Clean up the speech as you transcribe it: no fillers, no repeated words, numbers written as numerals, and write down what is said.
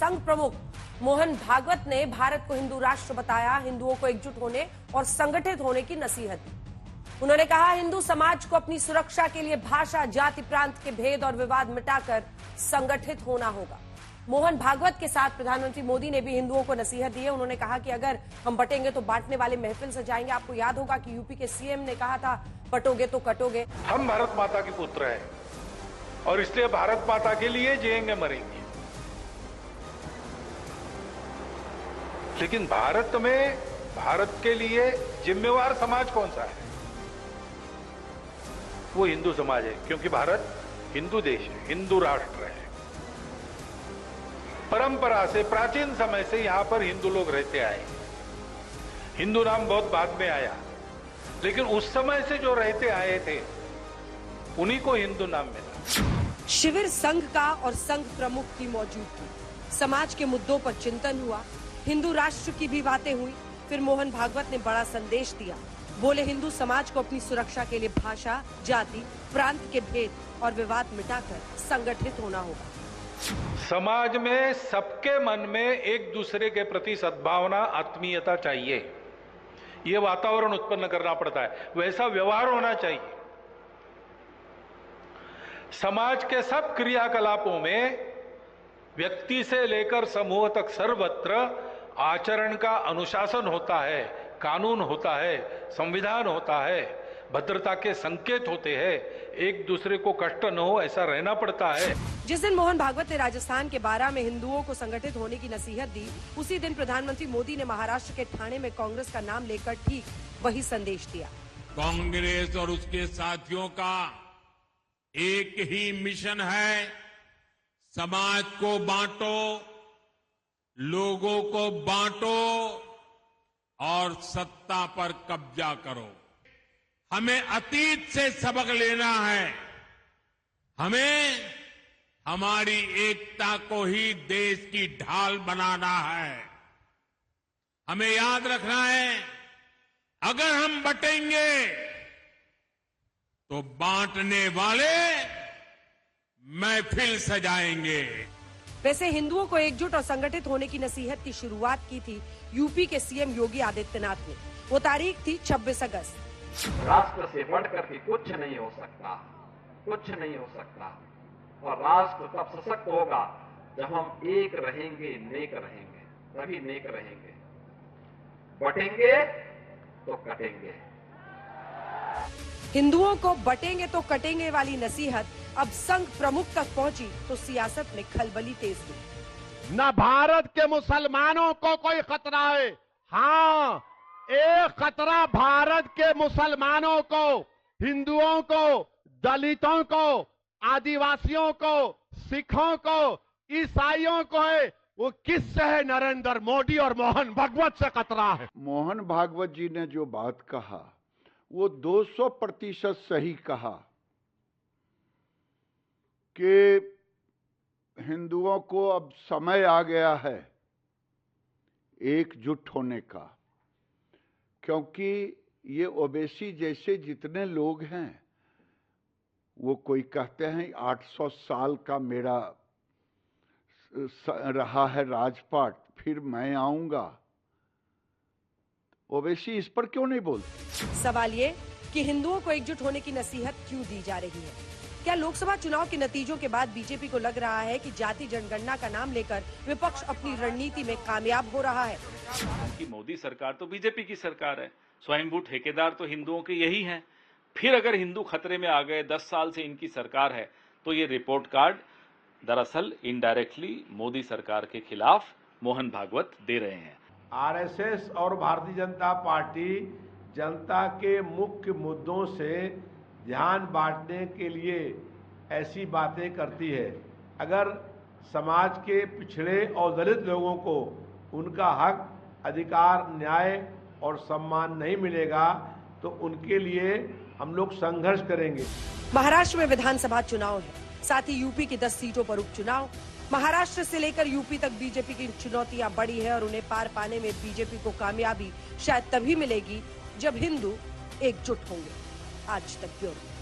संघ प्रमुख मोहन भागवत ने भारत को हिंदू राष्ट्र बताया, हिंदुओं को एकजुट होने और संगठित होने की नसीहत दी। उन्होंने कहा, हिंदू समाज को अपनी सुरक्षा के लिए भाषा, जाति, प्रांत के भेद और विवाद मिटाकर संगठित होना होगा। मोहन भागवत के साथ प्रधानमंत्री मोदी ने भी हिंदुओं को नसीहत दी है। उन्होंने कहा कि अगर हम बटेंगे तो बांटने वाले महफिल सजाएंगे। आपको याद होगा कि यूपी के सीएम ने कहा था, बटोगे तो कटोगे। हम भारत माता के पुत्र हैं और इसलिए भारत माता के लिए जिएंगे मरेंगे। लेकिन भारत में भारत के लिए जिम्मेवार समाज कौन सा है? वो हिंदू समाज है, क्योंकि भारत हिंदू देश है, हिंदू राष्ट्र है। परंपरा से, प्राचीन समय से यहां पर हिंदू लोग रहते आए। हिंदू नाम बहुत बाद में आया, लेकिन उस समय से जो रहते आए थे उन्हीं को हिंदू नाम मिला। शिविर संघ का और संघ प्रमुख की मौजूदगी, समाज के मुद्दों पर चिंतन हुआ, हिंदू राष्ट्र की भी बातें हुई। फिर मोहन भागवत ने बड़ा संदेश दिया। बोले, हिंदू समाज को अपनी सुरक्षा के लिए भाषा, जाति, प्रांत के भेद और विवाद मिटाकर संगठित होना होगा। समाज में सबके मन में एक दूसरे के प्रति सद्भावना, आत्मीयता चाहिए। ये वातावरण उत्पन्न करना पड़ता है, वैसा व्यवहार होना चाहिए। समाज के सब क्रियाकलापों में व्यक्ति से लेकर समूह तक सर्वत्र आचरण का अनुशासन होता है, कानून होता है, संविधान होता है, भद्रता के संकेत होते हैं। एक दूसरे को कष्ट न हो ऐसा रहना पड़ता है। जिस दिन मोहन भागवत ने राजस्थान के बारां में हिंदुओं को संगठित होने की नसीहत दी, उसी दिन प्रधानमंत्री मोदी ने महाराष्ट्र के ठाणे में कांग्रेस का नाम लेकर ठीक वही संदेश दिया। कांग्रेस और उसके साथियों का एक ही मिशन है, समाज को बांटो, लोगों को बांटो और सत्ता पर कब्जा करो। हमें अतीत से सबक लेना है। हमें हमारी एकता को ही देश की ढाल बनाना है। हमें याद रखना है, अगर हम बटेंगे तो बांटने वाले महफिल सजाएंगे। वैसे हिंदुओं को एकजुट और संगठित होने की नसीहत की शुरुआत की थी यूपी के सीएम योगी आदित्यनाथ ने। वो तारीख थी 26 अगस्त। राष्ट्र से बढ़कर के कुछ नहीं हो सकता, कुछ नहीं हो सकता। और राष्ट्र तब सशक्त होगा जब हम एक रहेंगे, नेक रहेंगे, तभी नेक रहेंगे। बटेंगे तो कटेंगे। हिंदुओं को बटेंगे तो कटेंगे वाली नसीहत अब संघ प्रमुख तक पहुंची तो सियासत में खलबली तेज हुई। न भारत के मुसलमानों को कोई खतरा है, हाँ, एक खतरा भारत के मुसलमानों को, हिंदुओं को, दलितों को, आदिवासियों को, सिखों को, ईसाइयों को है। वो किससे है? नरेंद्र मोदी और मोहन भागवत से खतरा है। मोहन भागवत जी ने जो बात कहा वो 200% सही कहा कि हिंदुओं को अब समय आ गया है एकजुट होने का, क्योंकि ये ओवैसी जैसे जितने लोग हैं वो कोई कहते हैं 800 साल का मेरा रहा है राजपाट, फिर मैं आऊंगा। ओवैसी इस पर क्यों नहीं बोलते? सवाल ये कि हिंदुओं को एकजुट होने की नसीहत क्यों दी जा रही है? क्या लोकसभा चुनाव के नतीजों के बाद बीजेपी को लग रहा है कि जाति जनगणना का नाम लेकर विपक्ष अपनी रणनीति में कामयाब हो रहा है? कि मोदी सरकार तो बीजेपी की सरकार है, स्वयंभू ठेकेदार तो हिंदुओं के यही हैं। फिर अगर हिंदू खतरे में आ गए, 10 साल से इनकी सरकार है, तो ये रिपोर्ट कार्ड दरअसल इनडायरेक्टली मोदी सरकार के खिलाफ मोहन भागवत दे रहे हैं। आरएसएस और भारतीय जनता पार्टी जनता के मुख्य मुद्दों से ध्यान बांटने के लिए ऐसी बातें करती है। अगर समाज के पिछड़े और दलित लोगों को उनका हक, अधिकार, न्याय और सम्मान नहीं मिलेगा तो उनके लिए हम लोग संघर्ष करेंगे। महाराष्ट्र में विधानसभा चुनाव है, साथ ही यूपी की 10 सीटों पर उपचुनाव। महाराष्ट्र से लेकर यूपी तक बीजेपी की चुनौतियां बड़ी है और उन्हें पार पाने में बीजेपी को कामयाबी शायद तभी मिलेगी जब हिंदू एकजुट होंगे। आज तक ब्यूरो।